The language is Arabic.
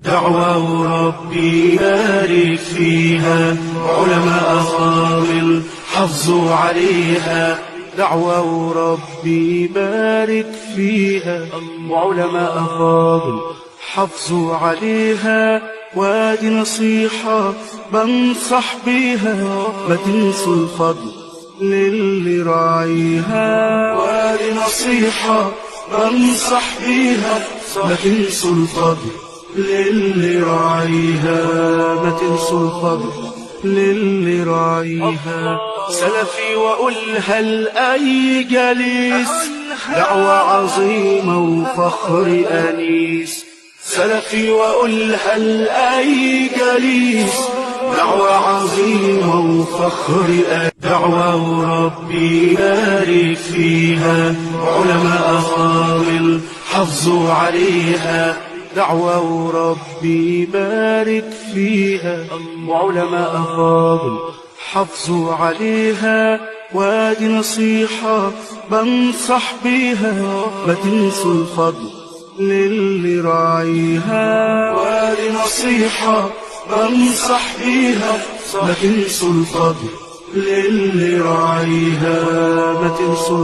دعوة وربي بارك فيها، علماء فاضل حافظوا عليها. دعوة وربي بارك فيها، وعلماء فاضل حافظوا عليها. وادي نصيحة بنصح بيها، ما تنسوا الفضل للي راعيها. وادي نصيحة بنصح بيها، ما تنسوا الفضل للي راعيها. ما تنسوا الفضل للي راعيها. سلفي وأقولها لأي جليس، دعوة عظيمة وفخر أنيس. سلفي وأقولها لأي جليس، دعوة عظيمة وفخر أنيس. دعوة وربي بارك فيها، علماء فاضل حافظوا عليها. دعوة وربي بارك فيها، وعلماء فاضل حافظوا عليها. وادي نصيحة بنصح بيها، ما تنسوا الفضل للي راعيها. وادي نصيحة بنصح بيها، ما تنسوا الفضل للي راعيها. ما تنسوا